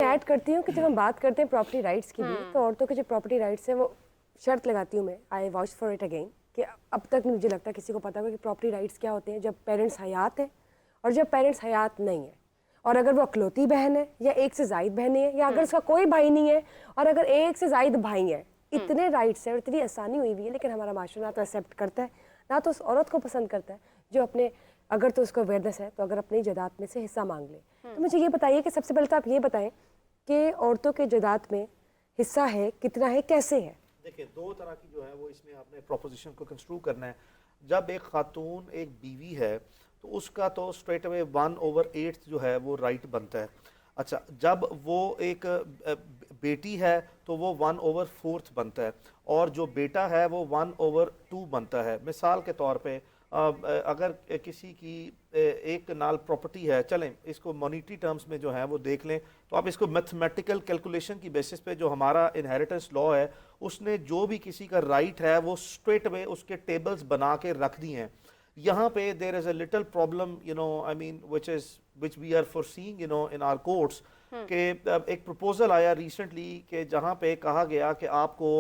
Add करती हूँ कि जब हम बात करते हैं प्रॉपर्टी राइट्स की भी, तो औरतों के जो प्रॉपर्टी राइट्स हैं वो शर्त लगाती हूँ मैं, I watch for it again, कि अब तक मुझे लगता है किसी को पता होगा कि प्रॉपर्टी राइट्स क्या होते हैं जब पेरेंट्स हयात हैं और जब पेरेंट्स हयात नहीं है, और अगर वो अकलौती बहन है या एक से ज़ायद बहनें हैं, या अगर उसका कोई भाई नहीं है और अगर एक से ज़ायद भाई हैं, इतने राइट्स हैं और इतनी आसानी हुई हुई है, लेकिन हमारा माशरा ना तो एक्सेप्ट करता है ना तो उस औरत को पसंद करता है जो अपने, अगर तो उसको अवेयरनेस है तो अगर अपनी जायदाद में से हिस्सा मांग ले। तो मुझे ये बताइए कि सबसे पहले तो आप ये बताएं कि औरतों के जायदाद में हिस्सा है, कितना है, कैसे है? देखिए, दो तरह की जो है वो इसमें आपने प्रोपोजिशन को कंस्ट्रू करना है। जब एक खातून एक बीवी है तो उसका तो स्ट्रेट अवे 1/8 जो है वो राइट बनता है। अच्छा, जब वो एक बेटी है तो वो 1/4 बनता है, और जो बेटा है वो 1/2 बनता है। मिसाल के तौर पे अगर किसी की एक नाल प्रॉपर्टी है, चलें इसको मॉनिटरी टर्म्स में जो है वो देख लें, तो आप इसको मैथमेटिकल कैलकुलेशन की बेसिस पे जो हमारा इनहेरिटेंस लॉ है उसने जो भी किसी का राइट है वो स्ट्रेट अवे उसके टेबल्स बना के रख दिए हैं। यहाँ पे there is a little problem, you know, I mean which we are foreseeing, you know, in our courts, कि एक प्रपोजल आया रिसेंटली कि जहाँ पे कहा गया कि आपको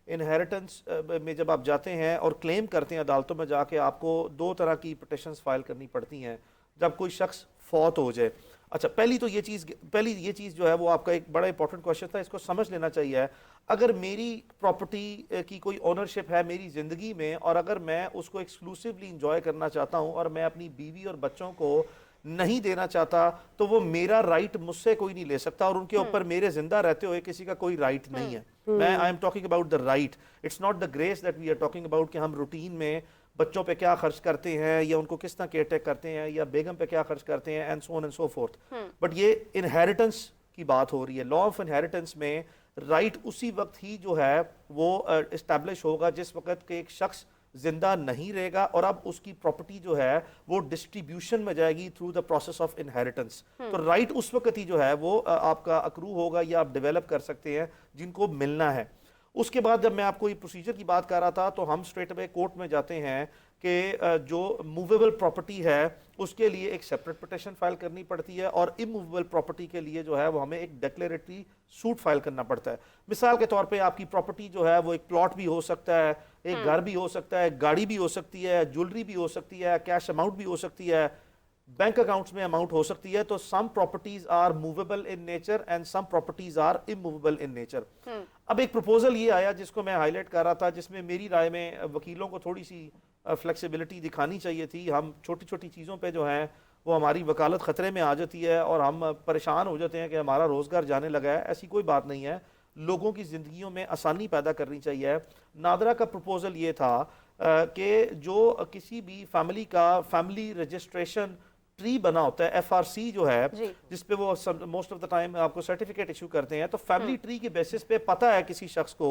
इनहेरिटेंस में जब आप जाते हैं और क्लेम करते हैं अदालतों में जाके, आपको 2 तरह की पिटिशंस फाइल करनी पड़ती हैं जब कोई शख्स फौत हो जाए। अच्छा, पहली ये चीज़ जो है वो आपका एक बड़ा इंपॉर्टेंट क्वेश्चन था, इसको समझ लेना चाहिए। अगर मेरी प्रॉपर्टी की कोई ओनरशिप है मेरी ज़िंदगी में और अगर मैं उसको एक्सक्लूसिवली इंजॉय करना चाहता हूँ और मैं अपनी बीवी और बच्चों को नहीं देना चाहता, तो वो मेरा राइट मुझसे कोई नहीं ले सकता और उनके ऊपर मेरे जिंदा रहते हुए किसी का कोई राइट नहीं है। मैं I am talking about the right, it's not the grace that we are talking about कि हम रूटीन में बच्चों पे क्या खर्च करते हैं या उनको किस तरह केयरटेक करते हैं या बेगम पे क्या खर्च करते हैं, and so on and so fourth. But ये इनहेरिटेंस की बात हो रही है। लॉ ऑफ इनहेरिटेंस में राइट उसी वक्त ही जो है वो इस्टेब्लिश होगा जिस वक्त के एक शख्स जिंदा नहीं रहेगा और अब उसकी प्रॉपर्टी जो है वो डिस्ट्रीब्यूशन में जाएगी through the process of inheritance. तो राइट उस वक्त ही जो है वो आपका अक्रू होगा या आप डेवलप कर सकते हैं जिनको मिलना है। उसके बाद जब मैं आपको ये प्रोसीजर की बात कर रहा था तो हम स्ट्रेट अवे कोर्ट में जाते हैं कि जो मूवेबल प्रॉपर्टी है उसके लिए एक सेपरेट पिटिशन फाइल करनी पड़ती है और इमूवेबल प्रॉपर्टी के लिए जो है वो हमें एक डिक्लेरेटरी सूट फाइल करना पड़ता है। मिसाल के तौर पे आपकी प्रॉपर्टी जो है वो एक प्लॉट भी हो सकता है, एक घर भी हो सकता है, गाड़ी भी हो सकती है, ज्वेलरी भी हो सकती है, कैश अमाउंट भी हो सकती है, बैंक अकाउंट्स में अमाउंट हो सकती है। तो some properties are movable in nature and some properties are immovable in nature. अब एक प्रपोजल ये आया जिसको मैं हाईलाइट कर रहा था, जिसमें मेरी राय में वकीलों को थोड़ी सी फ्लेक्सिबिलिटी दिखानी चाहिए थी। हम छोटी छोटी चीज़ों पे जो है वो हमारी वकालत ख़तरे में आ जाती है और हम परेशान हो जाते हैं कि हमारा रोज़गार जाने लगा है। ऐसी कोई बात नहीं है, लोगों की ज़िंदगियों में आसानी पैदा करनी चाहिए। नादरा का प्रपोजल ये था कि जो किसी भी फैमिली का फैमिली रजिस्ट्रेशन ट्री बना होता है, FRC जो है, जिसपे वो मोस्ट ऑफ द टाइम आपको सर्टिफिकेट इशू करते हैं, तो फैमिली ट्री के बेसिस पे पता है किसी शख्स को,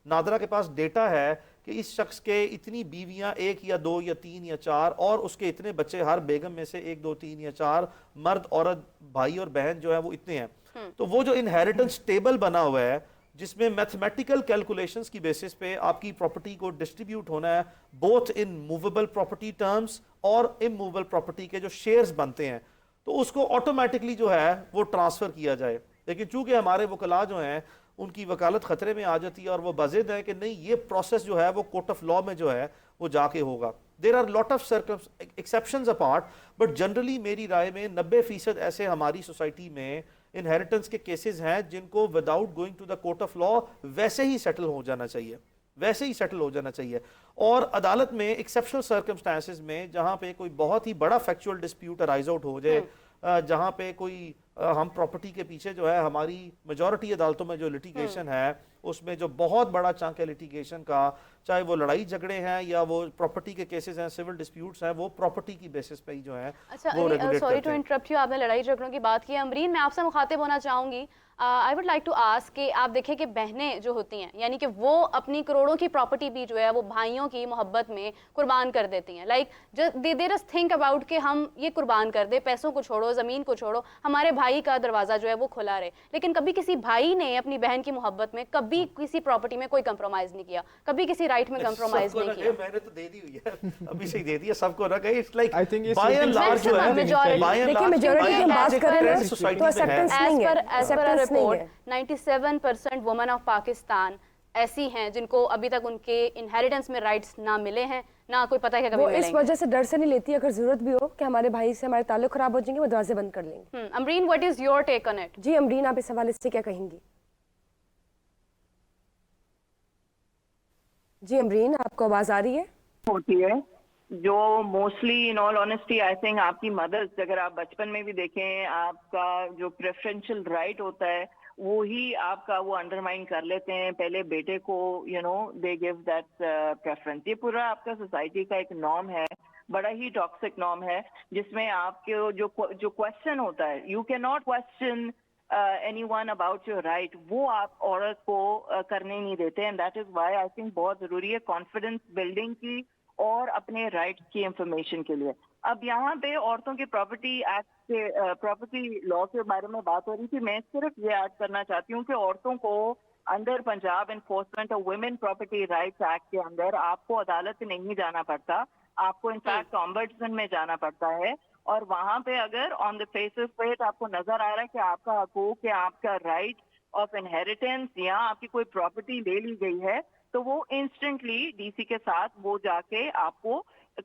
नादरा के पास डेटा है कि इस शख्स के इतनी बीवियां, 1 या 2 या 3 या 4, और उसके इतने बच्चे, हर बेगम में से 1 2 3 या 4 मर्द औरत भाई और बहन जो है वो इतने हैं। तो वो जो इनहेरिटेंस टेबल बना हुआ है जिसमें मैथमेटिकल कैलकुलेशंस की बेसिस पे आपकी प्रॉपर्टी को डिस्ट्रीब्यूट होना है, both in movable property terms और इमूवेबल प्रॉपर्टी के जो शेयर्स बनते हैं, तो उसको ऑटोमेटिकली जो है वो ट्रांसफर किया जाए। लेकिन चूंकि हमारे वकला जो हैं उनकी वकालत खतरे में आ जाती है और वो बज़िद है कि नहीं, ये प्रोसेस जो है वो कोर्ट ऑफ लॉ में जो है वो जाके होगा। There are lot of exceptions apart, but generally मेरी राय में 90% ऐसे हमारी सोसाइटी में इनहेरिटेंस के केसेस हैं जिनको without going to the court of law वैसे ही सेटल हो जाना चाहिए, वैसे ही सेटल हो जाना चाहिए। और अदालत में एक्सेप्शनल सर्कमस्टांसेस में जहां पे कोई बहुत ही बड़ा फैक्चुअल डिस्प्यूट अराइज आउट हो जाए, जहां पे कोई हम प्रॉपर्टी के पीछे जो है हमारी मेजॉरिटी अदालतों में जो लिटिगेशन है उसमें जो बहुत बड़ा चंक है लिटिगेशन का, चाहे वो लड़ाई झगड़े हैं या वो प्रॉपर्टी के केसेस हैं, सिविल डिस्प्यूट्स हैं, वो प्रॉपर्टी की बेसिस पे ही जो है वो regulate sorry to interrupt you, आपने लड़ाई झगड़ों की बात की। अमरीन, मैं आपसे मुखातिब होना चाहूंगी। I would like to ask कि आप देखें कि बहनें जो होती हैं, यानी कि वो अपनी करोड़ों की प्रॉपर्टी भी जो है वो भाइयों की मोहब्बत में कुर्बान कर देती हैं। Like they just think about कि हम ये कुर्बान कर दे, पैसों को छोड़ो, ज़मीन को छोड़ो, हमारे भाई का दरवाज़ा जो है वो खुला रहे। लेकिन कभी किसी भाई ने अपनी बहन की मोहब्बत में कभी कभी किसी प्रॉपर्टी में कोई कंप्रोमाइज नहीं किया, कभी किसी राइट में कंप्रोमाइज नहीं किया। मैंने तो दे दी हुई है, अभी से ही दे दिया सबको ना कहीं। इट्स लाइक I think ये बाय एंड लार्ज जो है, majority- by and देखिए large मेजोरिटी की हम बात जो करें trend ना society तो में है। एक्सेप्टेंस नहीं है, as per a acceptance नहीं report, है। 97% वुमेन ऑफ पाकिस्तान ऐसी हैं जिनको अभी तक उनके इनहेरिटेंस में राइट्स ना मिले हैं, ना कोई पता है कि कभी वो इस मिलेंगे। वजह से डर से नहीं लेती, अगर जरूरत भी हो कि हमारे भाई से हमारे ताल्लुक खराब हो जाएंगे वो दरवाजे बंद कर लेंगे। Amreen, what is your take on it? जी अमरीन, आप इस हवाले से क्या कहेंगी? जी अमरीन, आपको आवाज आ रही है? होती है जो mostly in all honesty I think आपकी मदर्स, अगर आप बचपन में भी देखें, आपका जो प्रेफरेंशियल राइट होता है वो ही आपका वो अंडरमाइन कर लेते हैं। पहले बेटे को you know they give that preference. ये पूरा आपका सोसाइटी का एक नॉर्म है, बड़ा ही टॉक्सिक नॉर्म है, जिसमें आपके जो क्वेश्चन होता है, you can not question anyone about your right, वो आप औरत को करने नहीं देते। And that is why I think बहुत जरूरी है कॉन्फिडेंस बिल्डिंग की और अपने राइट्स की इंफॉर्मेशन के लिए। अब यहाँ पे औरतों के प्रॉपर्टी एक्ट के प्रॉपर्टी लॉ के बारे में बात हो रही थी, मैं सिर्फ ये ऐड करना चाहती हूँ कि औरतों को under Punjab enforcement of women property rights act के अंदर आपको अदालत नहीं जाना पड़ता, आपको इनफैक्ट ऑम्बड्समैन में जाना पड़ता है। और वहां पे अगर ऑन द फेसिस पे आपको नजर आ रहा है कि आपका हकूक या आपका राइट ऑफ इनहेरिटेंस या आपकी कोई प्रॉपर्टी ले ली गई है, तो वो इंस्टेंटली डीसी के साथ वो जाके आपको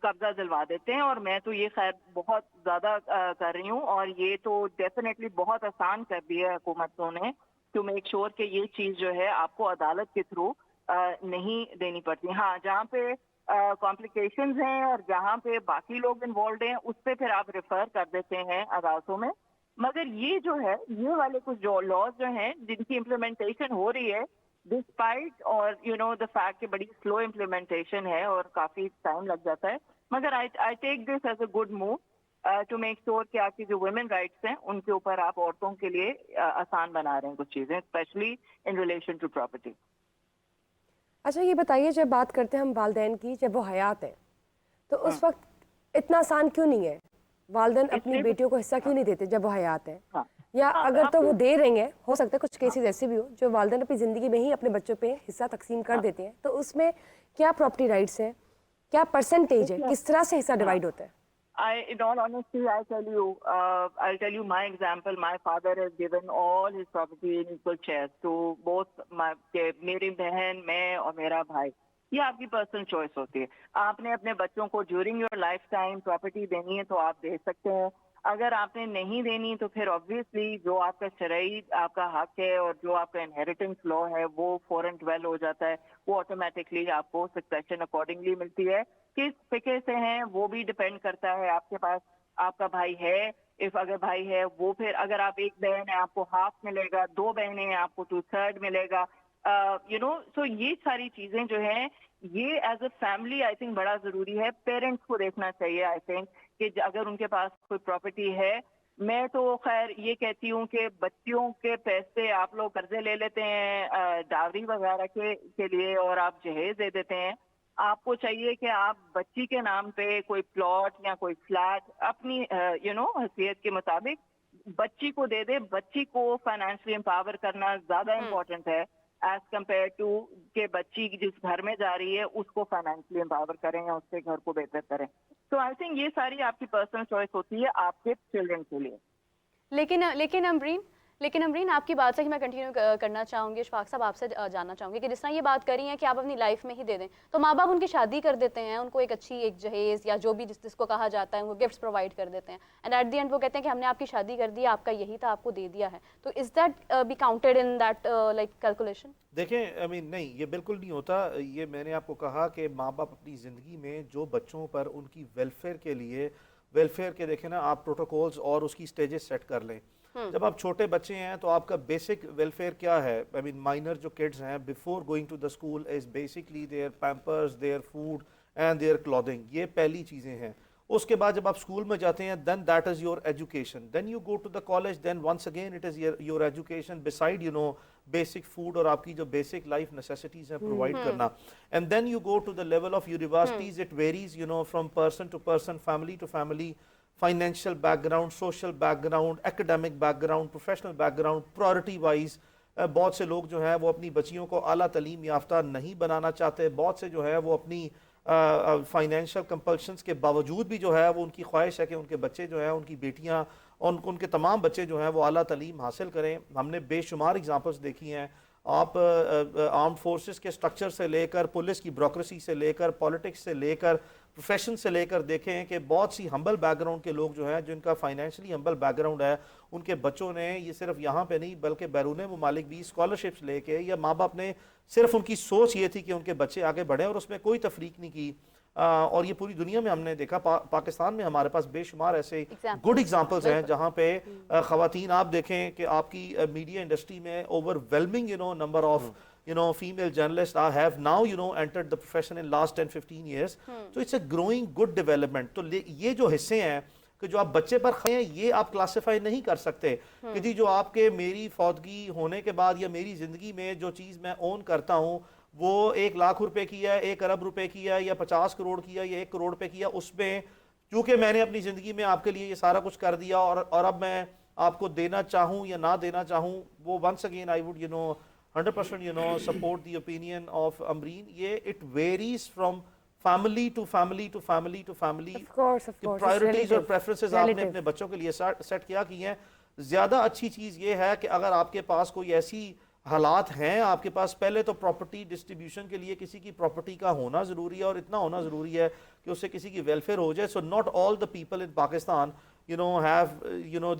कब्जा दिलवा देते हैं। और मैं तो ये खैर बहुत ज्यादा कर रही हूँ, और ये तो डेफिनेटली बहुत आसान कर दिया है हुकूमतों ने टू मेक श्योर कि ये चीज जो है आपको अदालत के थ्रू नहीं देनी पड़ती। हाँ, जहाँ पे कॉम्प्लिकेशंस हैं और जहाँ पे बाकी लोग इन्वॉल्व हैं उस पे फिर आप रेफर कर देते हैं अदालतों में। मगर ये जो है, ये वाले कुछ जो लॉज जो हैं जिनकी इम्प्लीमेंटेशन हो रही है डिस्पाइट और यू नो द फैक्ट कि बड़ी स्लो इम्प्लीमेंटेशन है और काफी टाइम लग जाता है, मगर I take this as a good move to make sure कि आपकी जो वुमेन राइट्स हैं उनके ऊपर आप औरतों के लिए आसान बना रहे हैं कुछ चीजें, specially in relation to property. अच्छा ये बताइए, जब बात करते हैं हम वालदैन की, जब वो हयात है तो उस वक्त इतना आसान क्यों नहीं है? वालदैन अपनी बेटियों को हिस्सा क्यों नहीं देते जब वो हयात है? या अगर तो वो दे रही हैं, हो सकता है कुछ केसेस ऐसे भी हो जो वालदैन अपनी ज़िंदगी में ही अपने बच्चों पे हिस्सा तकसीम कर देते हैं, तो उसमें क्या प्रॉपर्टी राइट्स हैं, क्या परसेंटेज है, किस तरह से हिस्सा डिवाइड होता है? In all honesty, I'll tell you my example. My father has given all his property in equal shares to both मेरी बहन, मैं और मेरा भाई। ये आपकी पर्सनल चॉइस होती है। आपने अपने बच्चों को during your life time property देनी है तो आप दे सकते हैं, अगर आपने नहीं देनी तो फिर ऑब्वियसली जो आपका शरई आपका हक है और जो आपका इनहेरिटेंस लॉ है वो फॉरन ट्वेल हो जाता है, वो ऑटोमेटिकली आपको सक्सेशन अकॉर्डिंगली मिलती है। किस फिके से हैं वो भी डिपेंड करता है, आपके पास आपका भाई है, इफ अगर भाई है वो फिर अगर आप एक बहन है आपको हाफ मिलेगा, दो बहनें हैं आपको 2/3 मिलेगा, यू नो। सो ये सारी चीजें जो हैं ये as a family I think बड़ा जरूरी है। पेरेंट्स को देखना चाहिए आई थिंक कि अगर उनके पास कोई प्रॉपर्टी है, मैं तो खैर ये कहती हूँ कि बच्चियों के पैसे आप लोग कर्जे ले लेते हैं डावरी वगैरह के लिए और आप जहेज दे देते हैं। आपको चाहिए कि आप बच्ची के नाम पे कोई प्लॉट या कोई फ्लैट अपनी यू नो हैसियत के मुताबिक बच्ची को दे दे। बच्ची को फाइनेंशियली एम्पावर करना ज्यादा इम्पोर्टेंट है एज कम्पेयर टू के बच्ची जिस घर में जा रही है उसको फाइनेंशियली एम्पावर करें या उसके घर को बेहतर करें। तो आई थिंक ये सारी आपकी पर्सनल चॉइस होती है आपके चिल्ड्रन के लिए। लेकिन अमरीन आपकी बात से मैं कंटिन्यू करना चाहूँगी, इशफाक साहब आपसे जानना चाहूँगी कि जिस तरह ये बात करी है कि आप अपनी लाइफ में ही दे दें, तो माँ बाप उनकी शादी कर देते हैं, उनको एक अच्छी एक जहेज़ या जो भी जिसको कहा जाता है उनको गिफ्ट्स प्रोवाइड कर देते हैं, एंड एट द एंड वो कहते हैं कि हमने आपकी शादी कर दी, आपका यही था, आपको दे दिया है। तो is that be counted in that like calculation? देखें, आई मीन नहीं, ये बिल्कुल नहीं होता। ये मैंने आपको कहा कि माँ बाप अपनी ज़िंदगी में जो बच्चों पर उनकी वेलफेयर के लिए वेलफेयर के देखें ना आप प्रोटोकॉल्स और उसकी स्टेजेस सेट कर लें। जब आप छोटे बच्चे हैं तो आपका बेसिक वेलफेयर क्या है? आई मीन माइनर जो किड्स हैं before going to the school is basically their Pampers, their food and their clothing, ये पहली चीज़ें हैं। उसके बाद जब आप स्कूल में जाते हैं then that is your education, then you go to the college, then once again it is your education beside you know basic food और आपकी जो बेसिक लाइफ नेसेसिटीज़ हैं प्रोवाइड करना, and then you go to the level of universities. It varies you know from person to person, family to family, financial background, social background, academic background, professional background, priority wise, بہت سے لوگ جو ہیں وہ اپنی بچیوں کو اعلیٰ تعلیم یافتہ نہیں بنانا چاہتے، بہت سے جو ہے وہ اپنی فائنینشیل کمپلشنز کے باوجود بھی جو ہے وہ ان کی خواہش ہے کہ ان کے بچے جو ہیں، ان کی بیٹیاں، ان کے تمام بچے جو ہیں وہ اعلیٰ تعلیم حاصل کریں. ہم نے بے شمار اگزامپلس دیکھی ہیں. آپ آرمڈ فورسز کے سٹرکچر سے لے کر، پولیس کی بیوروکریسی سے لے کر، پولیٹکس سے لے کر، پروفیشن سے لے کر دیکھیں کہ بہت سی ہمبل بیک گراؤنڈ کے لوگ جو ہیں، جن کا فائنینشلی ہمبل بیک گراؤنڈ ہے، ان کے بچوں نے یہ صرف یہاں پہ نہیں بلکہ بیرون ممالک بھی اسکالرشپس لے کے، یا ماں باپ نے صرف ان کی سوچ یہ تھی کہ ان کے بچے آگے بڑھیں اور اس میں کوئی تفریق نہیں کی. اور یہ پوری دنیا میں ہم نے دیکھا. پاکستان میں ہمارے پاس بے شمار ایسے گڈ ایگزامپلس ہیں جہاں پہ خواتین، آپ دیکھیں کہ آپ کی میڈیا انڈسٹری میں over whelming number of female journalists have now entered the profession in last 10-15 years. So it's a growing good development. تو یہ جو حصے ہیں کہ جو آپ بچے پر خرچ ہیں، یہ آپ کلاسیفائی نہیں کر سکتے کہ جی جو آپ کے میری فوتگی ہونے کے بعد یا میری زندگی میں جو چیز میں اون کرتا ہوں وہ 1 لاکھ روپے کی ہے، 1 ارب روپے کی ہے، یا 50 کروڑ کی ہے، یا 1 کروڑ روپے کی ہے. اس میں چونکہ میں نے اپنی زندگی میں آپ کے لیے یہ سارا کچھ کر دیا اور اب میں آپ کو دینا چاہوں یا نہ دینا چاہوں، وہ once again I would 100% support the opinion of Amreen. یہ it varies from family to family to family to family. Of course, priorities اور preferences آپ نے اپنے بچوں کے لیے سیٹ کیا کی ہیں. زیادہ اچھی چیز یہ ہے کہ اگر آپ کے پاس کوئی ایسی حالات ہیں، آپ کے پاس پہلے تو پراپرٹی ڈسٹریبیوشن کے لیے کسی کی پراپرٹی کا ہونا ضروری ہے، اور اتنا ہونا ضروری ہے کہ اس سے کسی کی ویلفیئر ہو جائے. So not all the people in Pakistan have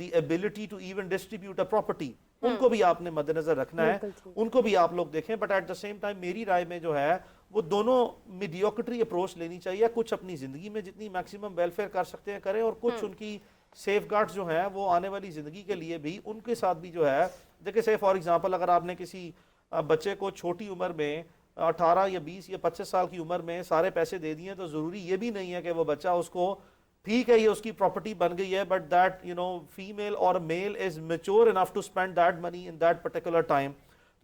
the ability to even distribute a property. ان کو بھی آپ نے مد نظر رکھنا ہے، ان کو بھی آپ لوگ دیکھیں. But at the same time میری رائے میں جو ہے وہ دونوں میڈیوکریٹی اپروچ لینی چاہیے. کچھ اپنی زندگی میں جتنی میکسیمم ویلفیئر کر سکتے ہیں کریں، اور کچھ ان کی سیف گارڈز جو ہیں وہ آنے والی زندگی کے لیے بھی ان کے ساتھ بھی جو ہے. دیکھیں سے فار ایگزامپل اگر آپ نے کسی بچے کو چھوٹی عمر میں 18 یا 20 یا 25 سال کی عمر میں سارے پیسے دے دیے، تو ضروری یہ بھی نہیں ہے کہ وہ بچہ اس کو، ٹھیک ہے یہ اس کی پراپرٹی بن گئی ہے، بٹ دیٹ فیمیل اور male is mature enough to spend that money in that particular time.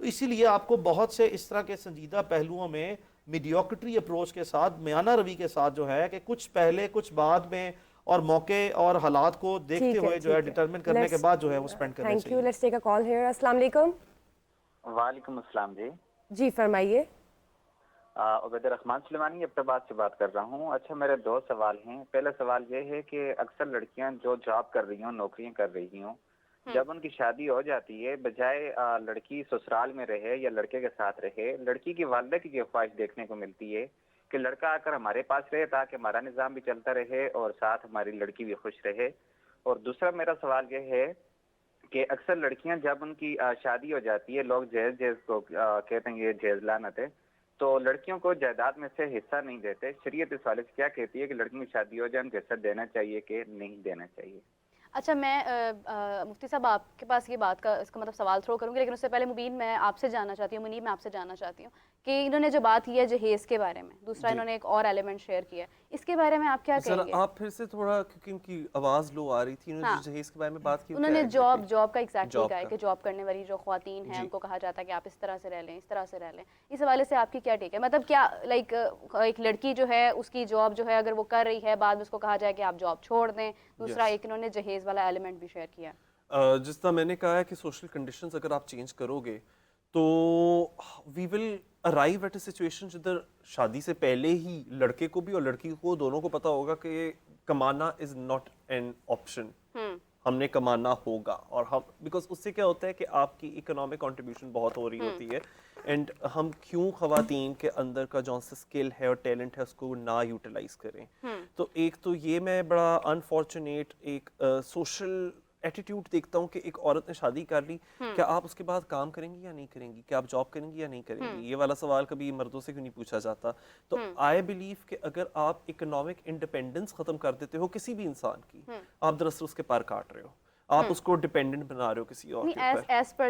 تو اسی لیے آپ کو بہت سے اس طرح کے سنجیدہ پہلوؤں میں میڈیوکریٹی اپروچ کے ساتھ، میانہ روی کے ساتھ جو ہے کہ کچھ پہلے کچھ بعد میں، اور موقع اور حالات کو دیکھتے ہوئے جو ہے ڈیٹرمن کرنے کے بعد جو ہے وہ اسپینڈ کرنے چاہیے. Let's take a call here. السلام علیکم. وعلیکم السلام. جی فرمائیے. عبید الرحمان سلیمانی عبدالآباد سے بات کر رہا ہوں. اچھا میرے 2 سوال ہیں. پہلا سوال یہ ہے کہ اکثر لڑکیاں جو جاب کر رہی ہوں، نوکریاں کر رہی ہوں، جب ان کی شادی ہو جاتی ہے، بجائے لڑکی سسرال میں رہے یا لڑکے کے ساتھ رہے، لڑکی کی والدہ کی یہ خواہش دیکھنے کو ملتی ہے کہ لڑکا آ کر ہمارے پاس رہے تاکہ ہمارا نظام بھی چلتا رہے اور ساتھ ہماری لڑکی بھی خوش رہے. اور دوسرا میرا سوال یہ ہے کہ اکثر لڑکیاں جب ان کی شادی ہو جاتی ہے، لوگ جہیز کو کہتے ہیں یہ جہیز لعنت ہے، تو لڑکیوں کو جائیداد میں سے حصہ نہیں دیتے. شریعت اس حوالے سے کیا کہتی ہے کہ لڑکی کی شادی ہو جائے ان کو حصہ دینا چاہیے کہ نہیں دینا چاہیے؟ اچھا میں مفتی صاحب آپ کے پاس یہ بات کا اس کا مطلب سوال تھرو کروں گی، لیکن اس سے پہلے مبین میں آپ سے جاننا چاہتی ہوں، منیب میں آپ سے جاننا چاہتی ہوں کہ انہوں نے جو بات کی ہے جہیز کے بارے میں، دوسرا انہوں نے ایک اور ایلیمنٹ شیئر کیا ہے، اس کے بارے میں آپ کیا کہیں گے؟ آپ پھر سے تھوڑا، کیونکہ ان کی آواز لو آ رہی تھی، انہوں نے جہیز کے بارے میں بات کی. انہوں نے جاب کا ایگزیکٹلی کہا ہے کہ جاب کرنے والی جو خواتین ہیں ان کو کہا جاتا ہے کہ آپ اس طرح سے رہ لیں، اس طرح سے رہ لیں. اس حوالے سے آپ کی کیا ٹیک ہے؟ مطلب کیا لائک ایک لڑکی جو ہے اس کی جاب جو ہے اگر وہ کر رہی ہے، بعد میں اس کو کہا جائے کہ آپ جاب چھوڑ دیں. دوسرا ایک انہوں نے جہیز والا ایلیمنٹ بھی شیئر کیا. جس طرح میں نے کہا ہے کہ سوشل کنڈیشنز اگر آپ چینج کرو گے تو we will arrive at a situation جدھر شادی سے پہلے ہی لڑکے کو بھی اور لڑکی کو دونوں کو پتہ ہوگا کہ کمانا از ناٹ این آپشن، ہم نے کمانا ہوگا. اور ہم بیکاز اس سے کیا ہوتا ہے کہ آپ کی اکنامک کنٹریبیوشن بہت ہو رہی ہوتی ہے، اینڈ ہم کیوں خواتین کے اندر کا جو سے اسکل ہے اور ٹیلنٹ ہے اس کو نہ یوٹیلائز کریں. تو ایک تو یہ میں بڑا انفارچونیٹ ایک سوشل ایٹیٹیوڈ دیکھتا ہوں کہ ایک عورت نے شادی کر لی، کیا آپ اس کے بعد کام کریں گی یا نہیں کریں گی، کیا آپ جاب کریں گی یا نہیں کریں گی. یہ والا سوال کبھی مردوں سے کیوں نہیں پوچھا جاتا. تو آئی بلیو کہ اگر آپ اکنامک انڈیپینڈنس ختم کر دیتے ہو کسی بھی انسان کی، آپ دراصل اس کے پار کاٹ رہے ہو، آپ اس کو ڈیپینڈنٹ بنا رہے ہو کسی اور کے اوپر.